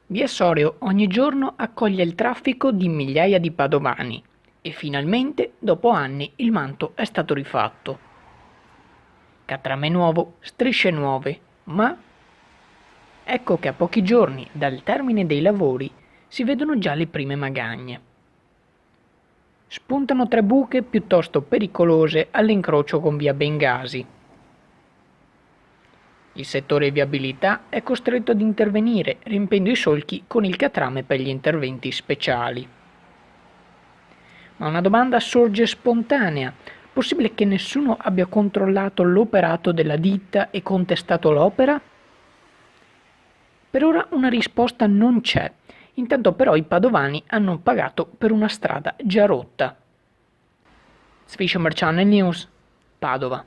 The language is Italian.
Via Sorio ogni giorno accoglie il traffico di migliaia di padovani e finalmente, dopo anni, il manto è stato rifatto. Catrame nuovo, strisce nuove, ma ecco che a pochi giorni dal termine dei lavori si vedono già le prime magagne. Spuntano tre buche piuttosto pericolose all'incrocio con via Bengasi. Il settore viabilità è costretto ad intervenire riempendo i solchi con il catrame per gli interventi speciali. Ma una domanda sorge spontanea: possibile che nessuno abbia controllato l'operato della ditta e contestato l'opera? Per ora una risposta non c'è, intanto però i padovani hanno pagato per una strada già rotta. Sfiscio Channel News, Padova.